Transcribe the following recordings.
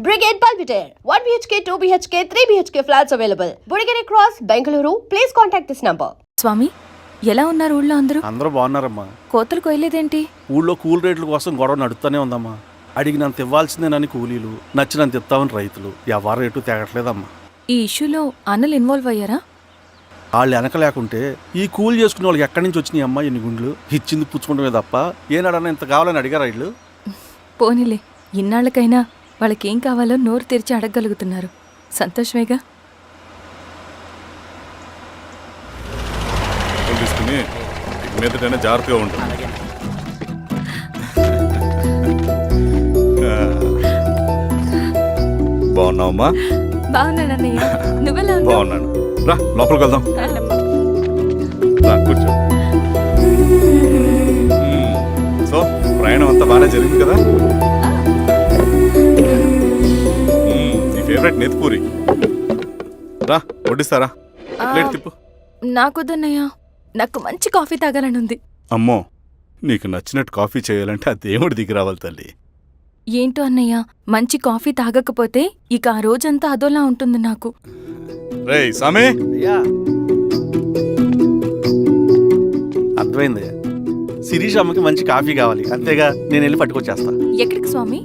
Brigade Palpitaire, 1 BHK, 2 BHK, 3 BHK flats available. Burigere Cross, Bengaluru. Please contact this number. స్వామి, ఎలా ఉన్నారు ఊళ్ళో అందరూ? అందరూ బాగున్నారమ్మా. కోతలు కొయ్యలేదేంటి? ఊళ్ళో కూల్ రేట్ల కోసం గొడవ నడుస్తూనే ఉందమ్మా. అడిగినంత ఇవ్వాల్సిందేనని కూలీలు, నచ్చినంత ఇస్తామని రైతులు. ఎవరు రేటు తేగట్లేదమ్మా. ఈ ఇష్యూలో అన్నలు ఇన్వాల్వ్ అయ్యారా? వాళ్ళు వెనక లేకుంటే ఈ కూలి చేసుకునే వాళ్ళకి ఎక్కడి నుంచి వచ్చినాయి అమ్మా ఎన్ని గుండ్లు? ఇచ్చింది పుచ్చుకుంటమే తప్ప ఏనాడన్నా ఇంత కావాలని అడిగారా వీళ్ళు? పోనీలే, ఇన్నాళ్ళకైనా వాళ్ళకేం కావాలో నోరు తెరిచి అడగగలుగుతున్నారు. సంతోషమేగా. తీసుకుని మీదటైనా జాగ్రత్తగా ఉంటుంది. బాగున్నావమ్మా? బాగున్నానన్నయ్య, నువ్వెలా ఉన్నావు? బాగున్నాను. రా లోపలికి వెళ్దాం. రా కూర్చో. సో ప్రయాణం అంతా బాగానే జరిగింది కదా? నీ ఫేవరెట్ నెత్తిపూరి. రా వడ్డిస్తారా? ప్లేట్ తిప్పు. నాకొద్దన్నయ్య, నాకు మంచి కాఫీ తాగాలని ఉంది. అమ్మో, నీకు నచ్చినట్టు కాఫీ చేయాలంటే ఆ దేవుడి దిగి రావాలి తల్లి. ఏంటో అన్నయ్య, మంచి కాఫీ తాగకపోతే ఇక ఆ రోజంతా అదోలా ఉంటుంది నాకు. రేయ్ సామే, అర్థమైంది. శిరీష్ అమ్మకి మంచి కాఫీ కావాలి, అంతేగా నేను వెళ్ళి పట్టుకొచ్చేస్తా. ఎక్కడికి స్వామి?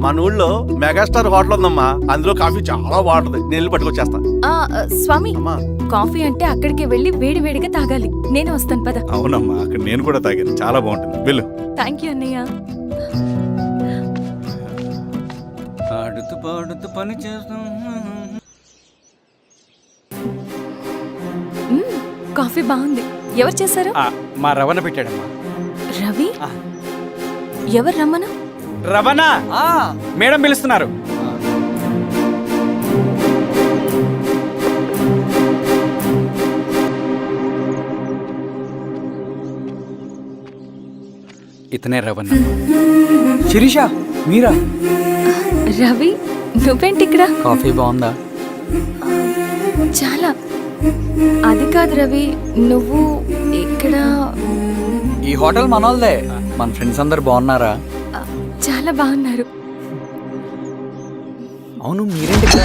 మన ఊళ్ళో మెగాస్టార్ హోటల్ ఉందమ్మా, అందులో కాఫీ చాలా బాగుంటుంది. నేను వెళ్ళి పట్టుకొచ్చేస్తా. స్వామి, అమ్మా కాఫీ అంటే అక్కడికి వెళ్ళి వేడి వేడిగా తాగాలి. నేను వస్తాను పద. అవునమ్మా, అక్కడ నేను కూడా తాగాను, చాలా బాగుంటుంది. వెళ్ళు. థ్యాంక్ యూ అన్నయ్య. ఆడుతూ పాడుతూ పని చేస్తాం. కాఫీ బాగుంది. ఎవరు చేశారు? మా రవణ పెట్టాడమ్మా. రవి? ఎవరు రమ్మను? రవణ మేడం పిలుస్తున్నారు. ఇతనే రవణ. శిరీష, మీరా? రవి, నువ్వేంటి ఇక్కడ? కాఫీ బాగుందా? చాలా. అది కాదు రవి, నువ్వు ఇక్కడ? ఈ హోటల్ మనోల్దే. మన ఫ్రెండ్స్ అందరు బాగున్నారా? చాలా బాగున్నారు. అవును, మీరేంటి ఇక్కడ?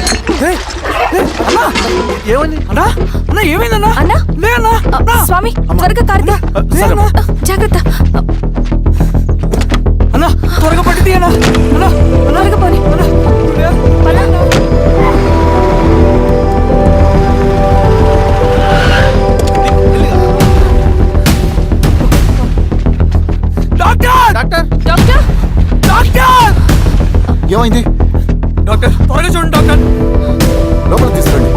ఏమని అన్నా, అన్నా ఏమైందన్నా? అన్నా, లే అన్నా. స్వామి త్వరగా కారుతా. జాగ్రత్త అన్నా, త్వరగా పట్టిది అన్నా. అన్నా త్వరగా పోనీ. ఏమైంది? డాక్టర్ త్వరగా చూడండి డాక్టర్. లోపలికి తీసుకురండి.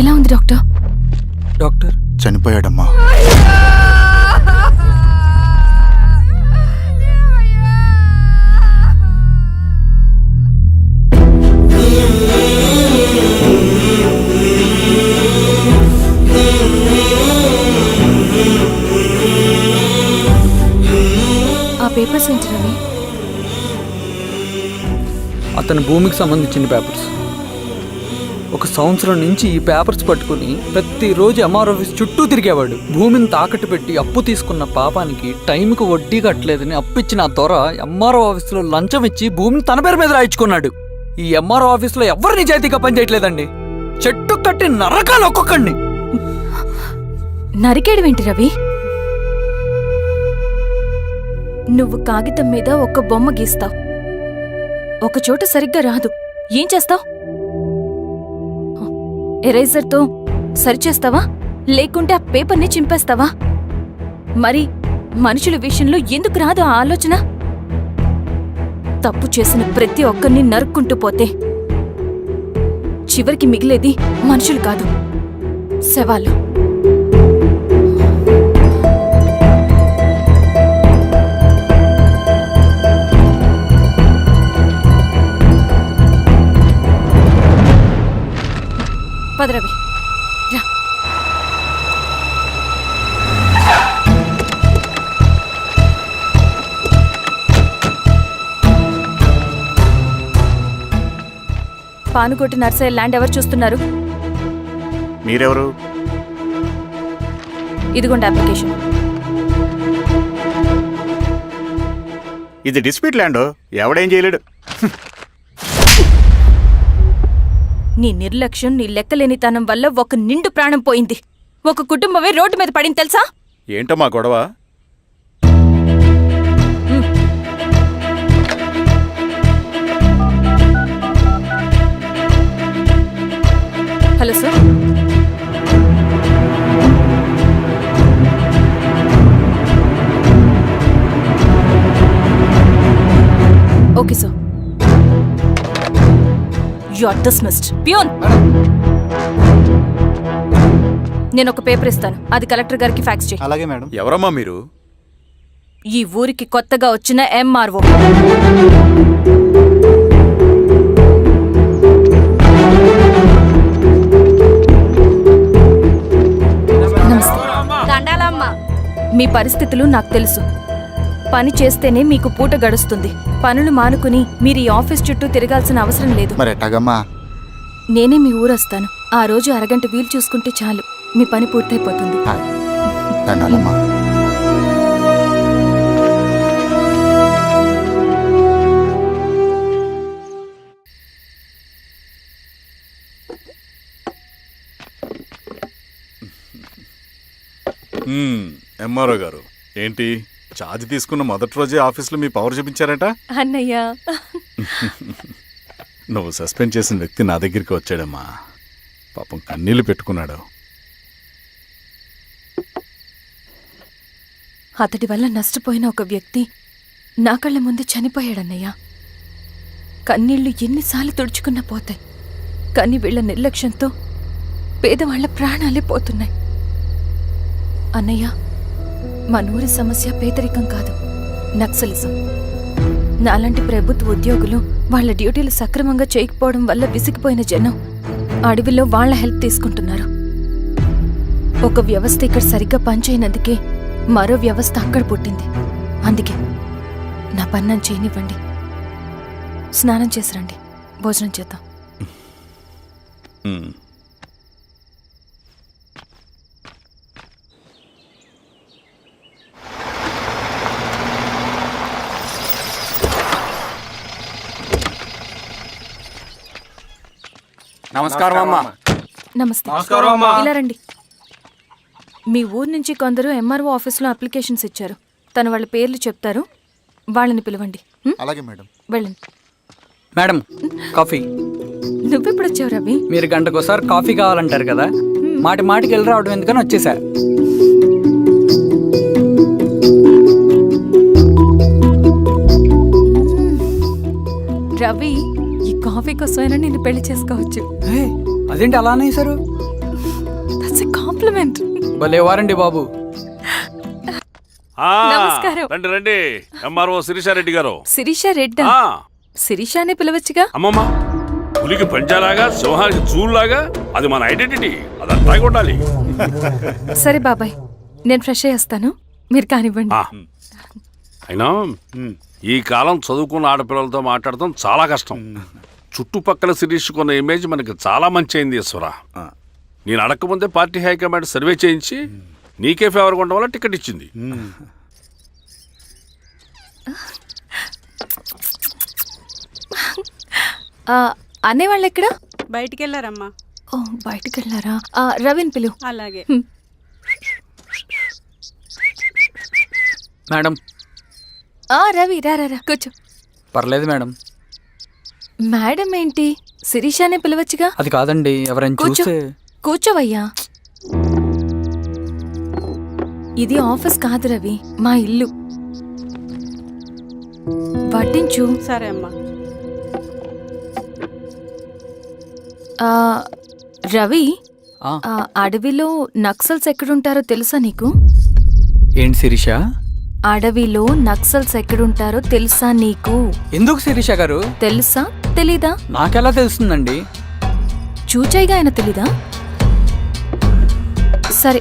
ఎలా ఉంది డాక్టర్? డాక్టర్ చనిపోయాడమ్మా. ఆ పేపర్స్ ఏంటి రవి? అతని భూమికి సంబంధించిన పేపర్స్. ఒక సంవత్సరం నుంచి ఈ పేపర్స్ పట్టుకుని ప్రతిరోజు ఎంఆర్ ఆఫీస్ చుట్టూ తిరిగేవాడు. భూమిని తాకట్టు పెట్టి అప్పు తీసుకున్న పాపానికి టైంకి వడ్డీ కట్టలేదని అప్పిచ్చిన ఆ దొర ఎంఆర్ఓ ఆఫీస్లో లంచం ఇచ్చి భూమిని తన పేరు మీద రాయించుకున్నాడు. ఈ ఎంఆర్ఓ ఆఫీస్లో ఎవరు నిజాయితీగా పనిచేయట్లేదండి. చెట్టు కట్టి నరకాలు ఒక్కొక్కడిని. నరికేయడమేంటి రవి? నువ్వు కాగితం మీద ఒక బొమ్మ గీస్తావు, ఒక చోట సరిగ్గా రాదు, ఏం చేస్తావు? ఎరేజర్తో సరిచేస్తావా, లేకుంటే ఆ పేపర్ని చింపేస్తావా? మరి మనుషుల విషయంలో ఎందుకు రాదు ఆ ఆలోచన? తప్పు చేసిన ప్రతి ఒక్కరిని నరుక్కుంటూ పోతే చివరికి మిగిలేది మనుషులు కాదు, శవాలు. పద రవి రా. పానుకోటి నర్సయ్య ల్యాండ్ ఎవరు చూస్తున్నారు? మీరెవరు? ఇదిగోండి అప్లికేషన్. ఇది డిస్ప్యూట్ ల్యాండ్, ఎవడేం చేయలేడు. నీ నిర్లక్ష్యం, నీ లెక్కలేనితనం వల్ల ఒక నిండు ప్రాణం పోయింది. ఒక కుటుంబమే రోడ్డు మీద పడింది తెలుసా? ఏంటో మా గొడవ? Hello sir. Okay sir. You are dismissed. Peon, నేను ఒక పేపర్ ఇస్తాను, అది కలెక్టర్ గారికి ఫ్యాక్స్ చేయి. అలాగే మేడం. ఎవరమ్మా మీరు? ఈ ఊరికి కొత్తగా వచ్చిన ఎంఆర్ఓ. మీ పరిస్థితులు నాకు తెలుసు. పని చేస్తేనే మీకు పూట గడుస్తుంది. పనులు మానుకుని మీరు ఈ ఆఫీస్ చుట్టూ తిరగాల్సిన అవసరం లేదు. మరి ఎట్టాగమ్మా? నేనే మీ ఊరొస్తాను. ఆ రోజు అరగంట వీలు చూసుకుంటే చాలు, మీ పని పూర్తయిపోతుంది. దండాలమ్మా. ఎంఆర్ఓ గారు, ఏంటి ఛార్జ్ తీసుకున్న మొదటి రోజే ఆఫీస్లో మీ పవర్ చూపించారట? అన్నయ్య, నువ్వు సస్పెండ్ చేసిన వ్యక్తి నా దగ్గరికి వచ్చాడమ్మా. పాపం కన్నీళ్లు పెట్టుకున్నాడు. అతడి వల్ల నష్టపోయిన ఒక వ్యక్తి నా కళ్ళ ముందు చనిపోయాడన్నయ్య. కన్నీళ్లు ఎన్నిసార్లు తుడుచుకున్నా పోతాయి, కానీ వీళ్ళ నిర్లక్ష్యంతో పేదవాళ్ల ప్రాణాలే పోతున్నాయి. అన్నయ్య, మా నూరి సమస్య పేదరికం కాదు, నక్సలిజం. నాలాంటి ప్రభుత్వ ఉద్యోగులు వాళ్ళ డ్యూటీలు సక్రమంగా చేయకపోవడం వల్ల విసిగిపోయిన జనం అడవిలో వాళ్ల హెల్ప్ తీసుకుంటున్నారు. ఒక వ్యవస్థ ఇక్కడ సరిగ్గా పనిచేయనందుకే మరో వ్యవస్థ అక్కడ పుట్టింది. అందుకే నా పన్నం చేయనివ్వండి. స్నానం చేసిరండి, భోజనం చేద్దాం. నమస్కారం అమ్మా. నమస్తే. ఇలా రండి. మీ ఊరు నుంచి కొందరు ఎంఆర్ఓ ఆఫీస్లో అప్లికేషన్స్ ఇచ్చారు. తను వాళ్ళ పేర్లు చెప్తారు, వాళ్ళని పిలవండి. అలాగే మేడం. వెళ్ళండి. Madam, coffee. నువ్వెప్పుడు వచ్చావు రవి? మీరు గంటకోసారి కాఫీ కావాలంటారు కదా, మాటి మాటికి వెళ్ళి రావడం ఎందుకని వచ్చేసా. రవి, ఈ కాఫీ కోసమైనా నేను పెళ్లి చేసుకోవచ్చు. అదేంటి అలా అనేసారు? That's a compliment. భలే వారండి బాబు. నమస్కారం. రండి రండి. ఎంఆర్ఓ శిరీషారెడ్డి గారు. శిరీష రెడ్డా? శిరీష అనే పిలవచ్చుగా. అమ్మమ్మ, పులికి పంజాలాగా సింహానికి జూలాగా అది మన ఐడెంటిటీ, అదంతా ఉండాలి. సరే బాబాయ్, నేను ఫ్రెష్ అయ్యేస్తాను, మీరు కానివ్వండి. అయినా ఈ కాలం చదువుకున్న ఆడపిల్లలతో మాట్లాడటం చాలా కష్టం. చుట్టుపక్కల శిరీషుకున్న ఇమేజ్ మనకి చాలా మంచి అయింది ఈశ్వరా. నేను అడగకముందే పార్టీ హైకమాండ్ సర్వే చేయించి నీకే ఫేవర్గా ఉండడం వల్ల టికెట్ ఇచ్చింది. అనేవాళ్ళు ఎక్కడ? బయటికి వెళ్ళారమ్మా. ఓ, బయటికి వెళ్ళారా? రవిని పిలువు. అలాగే. మేడం. రవి రా రా రా, కూర్చో. పర్లేదు మేడం. మేడం ఏంటి, శిరీషానే పిలవచ్చుగా. అది కాదండి, ఎవరైనా కూర్చో. చూస్తే. కూర్చోవయ్యా. ఇది ఆఫీస్ కాదు రవి, మా ఇల్లు. వడ్డించు. సరే అమ్మా. రవి, ఆ, అడవిలో నక్సల్స్ ఎక్కడుంటారో తెలుసా నీకు? ఏంటి శిరీష? అడవిలో నక్సల్స్ ఎక్కడుంటారో తెలుసా నీకు? ఎందుకు శిరీష గారు? తెలుసా తెలీదా? నాకెలా తెలుస్తుందండి? చూచాయిగా ఆయన తెలీదా? సరే,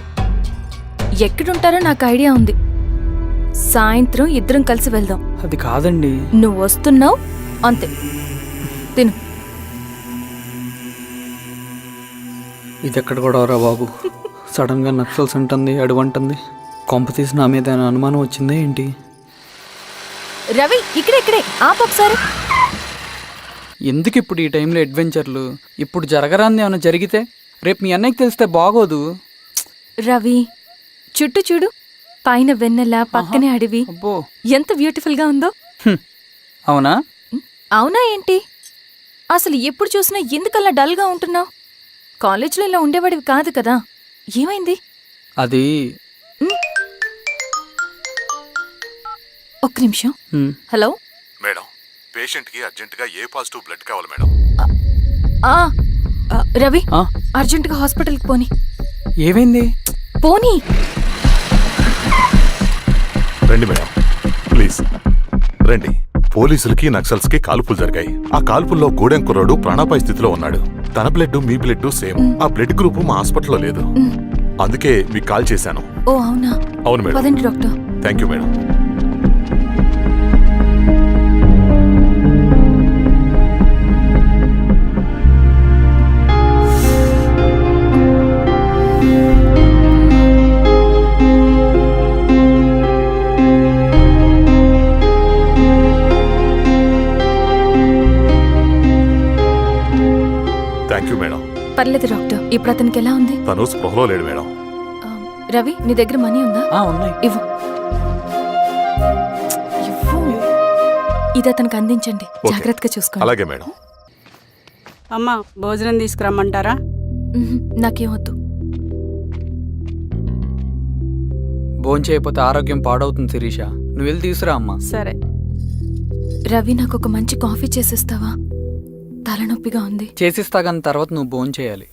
ఎక్కడుంటారో నాకు ఐడియా ఉంది. సాయంత్రం ఇద్దరం కలిసి వెళ్దాం. అది కాదండి. నువ్వు వస్తున్నావు అంతే. తిను. ఇది ఎక్కడ కూడా రా బాబు. సడన్గా నక్సల్స్ అంటుంది, అడువంటుంది. కొంప తీసి నా మీద ఏమైనా అనుమానం వచ్చిందే ఏంటి? రవి, ఇక్కడే ఆపొకసారి. ఎందుకు ఇప్పుడు ఈ టైంలో అడ్వెంచర్లు? ఇప్పుడు జరగరాంది ఏమైనా జరిగితే రేపు మీ అన్నయ్యకి తెలిస్తే బాగోదు. రవి, చుట్టూ చూడు. పైన వెన్నెల, పక్కనే అడవి. అబ్బో, ఎంత బ్యూటిఫుల్ గా ఉందో. అవునా? అవునా ఏంటి? అసలు ఎప్పుడు చూసినా ఎందుకలా డల్ గా ఉంటున్నావు? కాలేజ్లో ఇలా ఉండేవాడివి కాదు కదా, ఏమైంది? అది ఒక్క నిమిషం. హలో మేడం, పేషెంట్కి అర్జెంటుగా ఏ పాజిటివ్ బ్లడ్ కావాలి మేడం. రవి, ఆ? అర్జెంటుగా హాస్పిటల్కి పోని. ఏమైంది? పోనీ. రండి మేడం, ప్లీజ్ రండి. పోలీసులకి నక్సల్స్కి కాల్పులు జరిగాయి. ఆ కాల్పుల్లో గూడెం కుర్రాడు ప్రాణాపాయ స్థితిలో ఉన్నాడు. తన బ్లడ్ మీ బ్లడ్ సేమ్. ఆ బ్లడ్ గ్రూప్ మా హాస్పిటల్లో లేదు. అందుకే మీకు కాల్ చేశాను. ఓ అవునా? అవును మేడం. పదండి doctor. Thank you madam. Thank you madam. పర్లేదు డాక్టర్. ఇప్పుడు అతనికి ఎలా ఉంది? తను స్పృహలో లేడు మేడం. రవి, నీ దగ్గర మనీ ఉందా? ఉన్నాయి. ఇవ్వు. ఇది అతనికి అందించండి. ఓకే. జాగ్రత్తగా చూసుకోండి. అలాగే మేడం. అమ్మా, భోజనం తీసుకురమ్మంటారా? నాకేం వద్దు. భోంచేయకపోతే ఆరోగ్యం పాడవుతుంది శిరీష. నువ్వు వెళ్ళి తీసురా అమ్మా. సరే. రవి, నాకు ఒక మంచి కాఫీ చేసిస్తావా? తలనొప్పిగా ఉంది. చేసిస్తా కానీ తర్వాత నువ్వు భోంచేయాలి.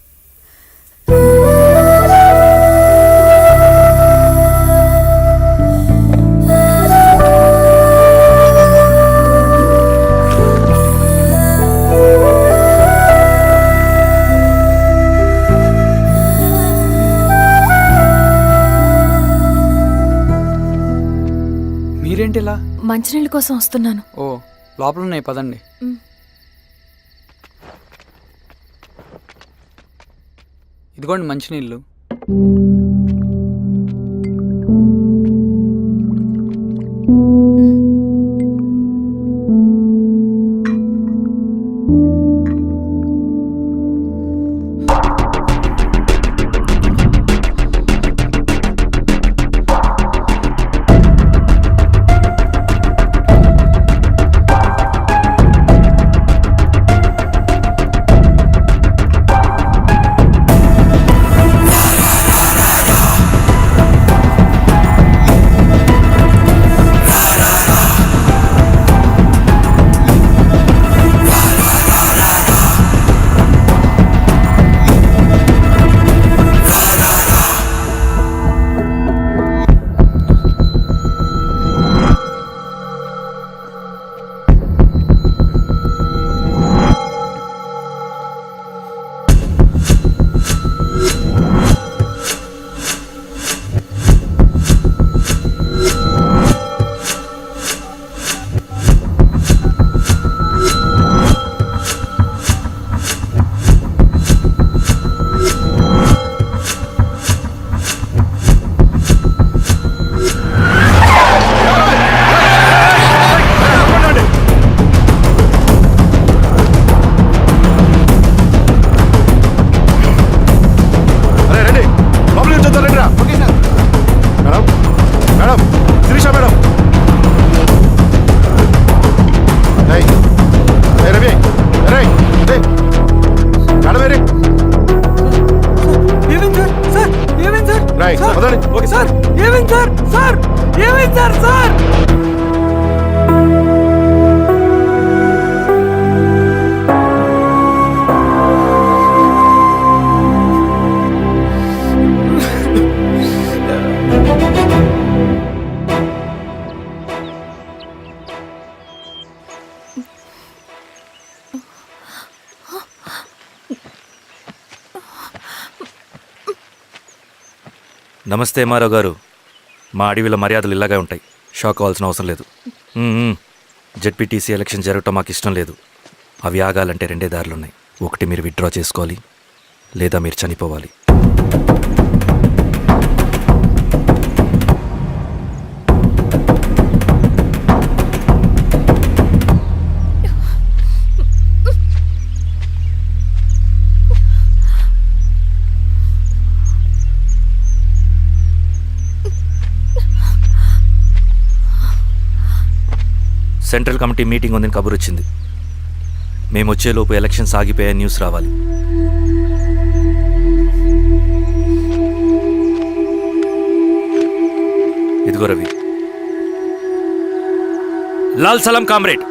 మీరేంటిలా? మంచినీళ్ళ కోసం వస్తున్నాను. ఓ, లోపల ఉన్నాయి, పదండి. ఇదిగోండి మంచినీళ్ళు. నమస్తే మారావు గారు. మా అడవిలో మర్యాదలు ఇలాగే ఉంటాయి. షాక్ అవ్వాల్సిన అవసరం లేదు. జెడ్పీటీసీ ఎలక్షన్ జరగటం మాకు ఇష్టం లేదు. అవి ఆగాలంటే 2 దారులున్నాయి. ఒకటి మీరు విత్డ్రా చేసుకోవాలి, లేదా మీరు చనిపోవాలి. సెంట్రల్ కమిటీ మీటింగ్ ఉందని కబురు వచ్చింది. మేము వచ్చేలోపు ఎలక్షన్స్ ఆగిపోయే న్యూస్ రావాలి. ఇదిగో రవి. లాల్ సలాం కామ్రేడ్.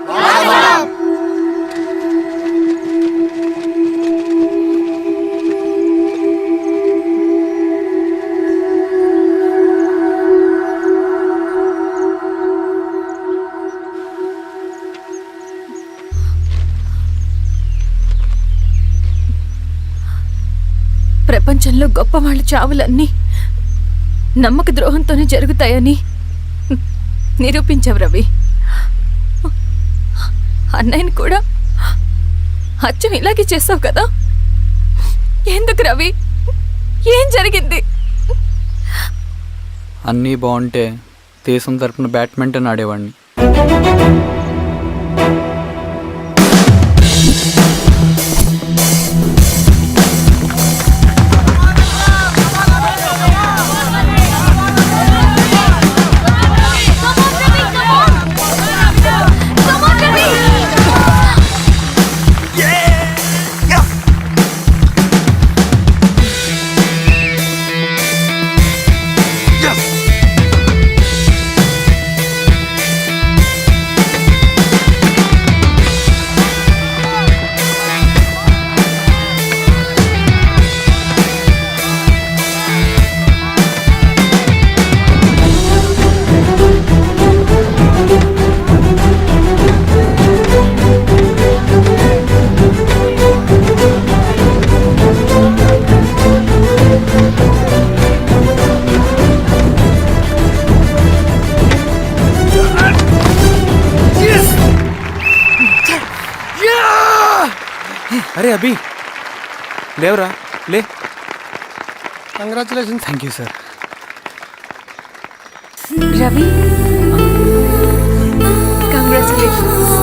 ప్రపంచంలో గొప్పవాళ్ళ చావులన్నీ నమ్మక ద్రోహంతోనే జరుగుతాయని నిరూపించావు రవి. అన్నయ్యని కూడా అచ్చం ఇలాగే చేస్తావు కదా? ఎందుకు రవి? ఏం జరిగింది? అన్నీ బాగుంటే దేశం తరపున బ్యాడ్మింటన్ ఆడేవాడిని. అరే అభి, లేవరా, లే. Congratulation. Thank you sir. Ravi, congratulations.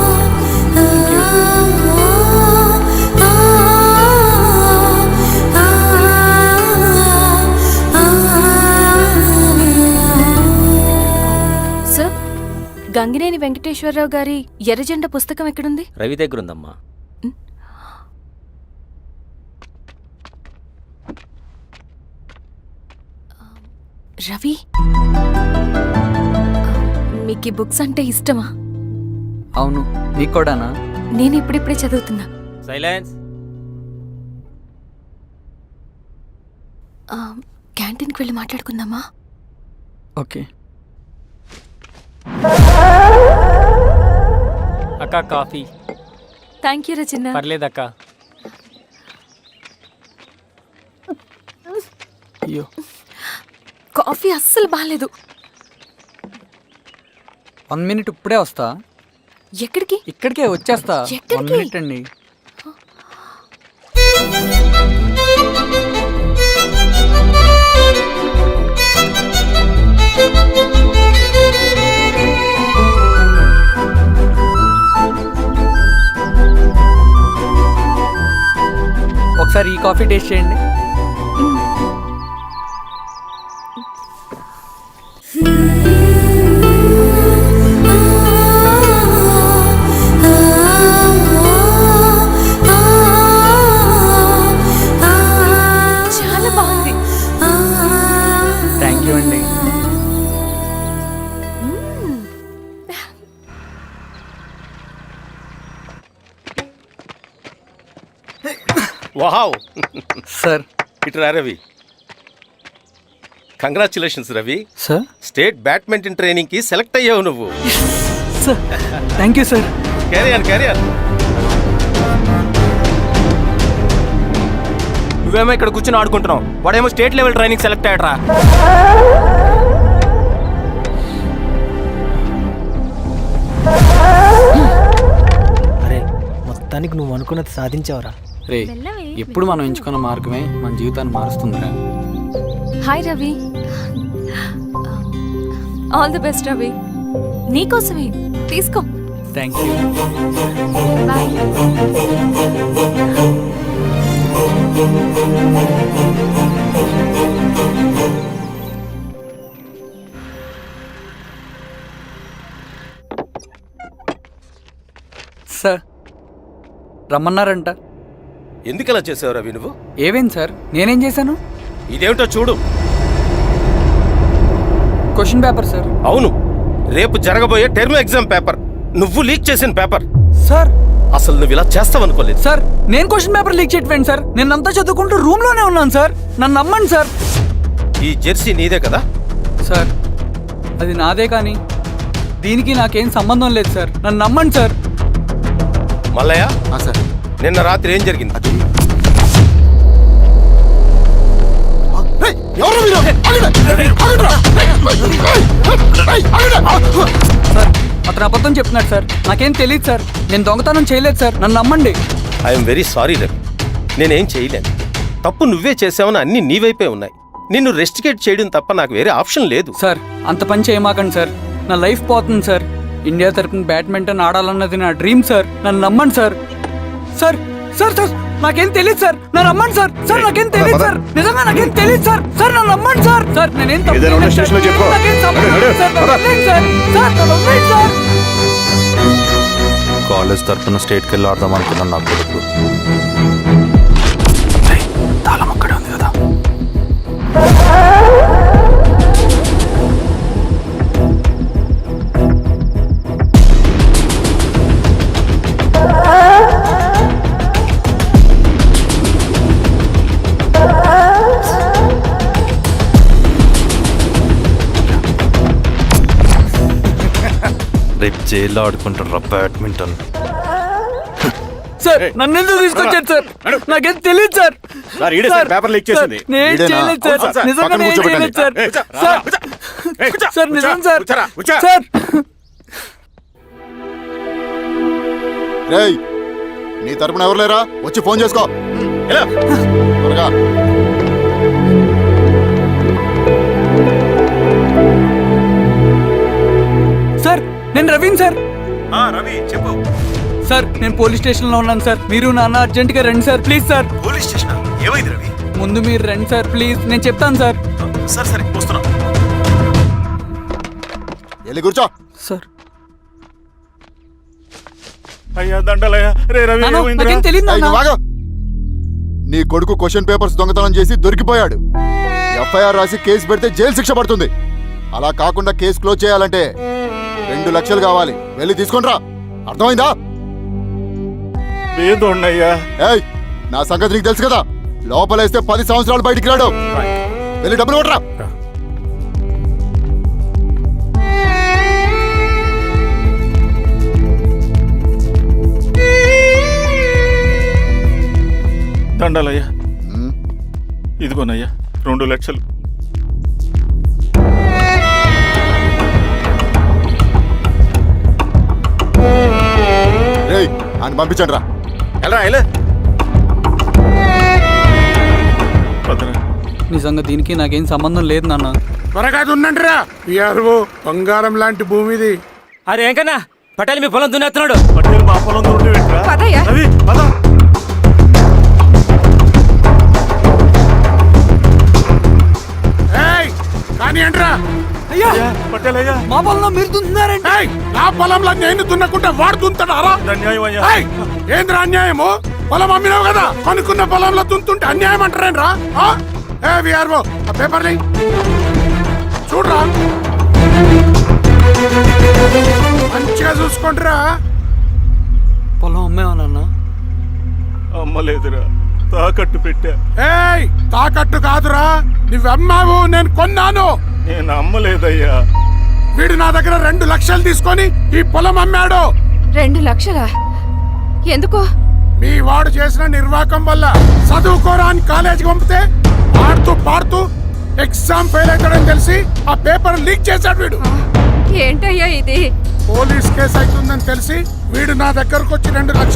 Sir, Gangineni Venkateswararao గారి ఎర్రజెండ పుస్తకం ఎక్కడుంది? రవి దగ్గర ఉందమ్మా. రవి, మీకు ఈ బుక్స్ అంటే ఇష్టమా? అవును, నీకు కూడానా? నేను ఇప్పుడిప్పుడే చదువుతున్నా. సైలెన్స్. క్యాంటీన్కి వెళ్ళి మాట్లాడుకుందామా? ఓకే. అక్క కాఫీ. థ్యాంక్ యూ రచన. పర్లేదక్క. అయ్యో, కాఫీ అస్సలు బాగాలేదు. 1 minute ఇప్పుడే వస్తా. ఎక్కడికి? ఇక్కడికే వచ్చేస్తా. 1 minute అండి. ఒకసారి ఈ కాఫీ టేస్ట్ చేయండి. చాలా బాగుంది. థ్యాంక్ యూ అండి. Wow sir. ఇట్రా Ravi. Congratulations Ravi. Sir, state badminton training కి సెలెక్ట్ అయ్యావు నువ్వు. Sir thank you sir. Career నువ్వేమో ఇక్కడ కూర్చొని ఆడుకుంటున్నావు, వాడేమో స్టేట్ లెవెల్ ట్రైనింగ్ సెలెక్ట్ అయ్యాడ్రా. అరే మొత్తానికి నువ్వు అనుకున్నది సాధించావురా. రే, ఎప్పుడు మనం ఎంచుకున్న మార్గమే మన జీవితాన్ని మారుస్తుందిరా. Hi Ravi. All the best Ravi. నీకోసమే తీసుకో. Thank you. బాయ్. సార్ రమ్మన్నారంట. ఎందుకు అలా చేసావు రవి నువ్వు? ఏవేంటి సార్, నేనేం చేశాను? ఇదేమిటో చూడు. Question paper sir. అవును, రేపు జరగబోయే టర్మ్ ఎగ్జామ్ పేపర్ నువ్వు లీక్ చేసిన పేపర్. సార్ అసలు నువ్వు ఇలా చేస్తావనుకోలేదు. సార్ నేను క్వశ్చన్ పేపర్ లీక్ చేయట్లేండి సార్. నేనంతా చదువుకుంటూ రూమ్ లోనే ఉన్నాను సార్. నన్ను నమ్మండి సార్. ఈ జెర్సీ నీదే కదా? సార్ అది నాదే, కానీ దీనికి నాకేం సంబంధం లేదు సార్. నన్ను నమ్మండి సార్. మల్లయ్య, సార్ నిన్న రాత్రి ఏం జరిగింది? సార్ అతను అబద్ధం చెప్తున్నాడు సార్. నాకేం తెలియదు సార్. నేను దొంగతనం చేయలేదు సార్. నన్ను నమ్మండి. ఐఎమ్ వెరీ సారీ రవి, నేనేం చేయలేను. తప్పు నువ్వే చేసావని అన్ని నీ వైపే ఉన్నాయి. నిన్ను రెస్టికేట్ చేయడం తప్ప నాకు వేరే ఆప్షన్ లేదు. సార్ అంత పని చేయమాకండి సార్. నా లైఫ్ పోతుంది సార్. ఇండియా తరపున బ్యాడ్మింటన్ ఆడాలన్నది నా డ్రీమ్ సార్. నన్ను నమ్మండి సార్. సార్ సార్ సార్ నాకేం తెలియదు సార్. నన్ను నమ్మండి సార్. సార్ నాకేం తెలియదు సార్. నిజంగా నాకేం తెలియదు సార్. సార్ నన్ను నమ్మండి సార్. సార్ నేనేం తప్పు చేయలేదు సార్. నాకేం సంబంధం లేదు సార్. నన్ను వదిలేయండి సార్. సార్ నన్ను వదిలేయండి సార్. కాలేజ్ తరఫున స్టేట్కి వెళ్ళి ఆడదాం అనుకున్నాను. నా కొడుకు తాళం అక్కడే ఉంది కదా. రేపు జైల్లో ఆడుకుంటారా బ్యాడ్మింటన్? సార్ నన్ను ఎందుకు తీసుకొచ్చారు సార్? నాకేం తెలియదు సార్. పేపర్ లీక్ చేసింది. నేను చేయలేదు సార్. నిజంగా నేను చేయలేదు సార్. సార్ సార్ నిజం సార్. సార్ రేయ్, నీ తరపున ఎవరు లేరా? వచ్చి ఫోన్ చేసుకో త్వరగా. సార్ నేను రవీన్ సార్. రవి చెప్పు. సార్ నేను పోలీస్ స్టేషన్ లో ఉన్నాను సార్. మీరు నాన్న అర్జెంట్ గా రండి sir. Please sir. Police station ఏమైంది రవి? ముందు మీరు రండి సార్ ప్లీజ్. నేను చెప్తాను సార్. సరే సరే వస్తున్నా. వెళ్ళి కూర్చో. సార్ అయ్యా దండలయ్య. రే రవి, నాన్న, ఏమైందిరా? నాకేం తెలియదు ఏయ్, నాన్న. నువ్వు ఆగు. నీ కొడుకు క్వశ్చన్ పేపర్స్ దొంగతనం చేసి దొరికిపోయాడు. ఎఫ్ఐఆర్ రాసి కేసు పెడితే జైలు శిక్ష పడుతుంది. అలా కాకుండా కేసు క్లోజ్ చేయాలంటే 2 లక్షలు కావాలి. వెళ్ళి తీసుకుంట్రా. అర్థమైందా? లేదోన్నయ్యా. ఏయ్, నా సంగతి నీకు తెలుసు కదా. లోపలేస్తే 10 సంవత్సరాలు బయటికి రాడు. వెళ్ళి డబ్బులు కొట్టరా. దండాలయ్యా. ఇదిగోనయ్యా 2 లక్షలు. రేయ్, ఆయన పంపించండి రా. ఎలా నిజంగా దీనికి నాకేం సంబంధం లేదు నాన్న. త్వరగా దున్నండి రా. బంగారం లాంటి భూమిది. అరే ఏంకన్నా పటేల్ మీ పొలం దున్నేస్తున్నాడు. పటేల్ మా పొలం దూరం ఏంట్రా? రవి, పద. కానీ ఏంట్రా? అయ్యా పటేల్ అయ్యా. మా పొలంలో మీరు దున్నుతున్నారండి. నా పొలంలో నేను దున్నకుంటే వాడు దున్నుతాడా? అన్యాయం అయ్యా. ఏంద్రా అన్యాయము? పొలం అమ్మినావు కదా, కొనుక్కున్న పొలంలో దున్నుతుంటే అన్యాయం అంటారేంట్రా? విఆర్ఓ ఆ పేపర్ని చూడరా, మంచిగా చూసుకుంటారా. పొలం అమ్మేవా నాన్న? అమ్మలేదురా, తాకట్టు పెట్టా. ఏయ్ తాకట్టు కాదురా, నువ్వమ్మావు, నేను కొన్నాను. నేను అమ్మలేదయ్యా. వీడు నా దగ్గర 2 లక్షలు తీసుకొని ఈ పొలం అమ్మాడు. 2 లక్షలా? ఎందుకో? మీ వాడు చేసిన నిర్వాకం వల్ల చదువుకోరా అని కాలేజీకి పంపితే ఆడుతూ పాడుతూ ఎగ్జామ్ ఫెయిల్ అవుతాడని తెలిసి ఆ పేపర్ లీక్ చేశాడు వీడు. ఏంటయ్యా ఇది? పోలీస్ కేసు అవుతుందని తెలిసి వీడు నా దగ్గరకు వచ్చి 2 లక్షలు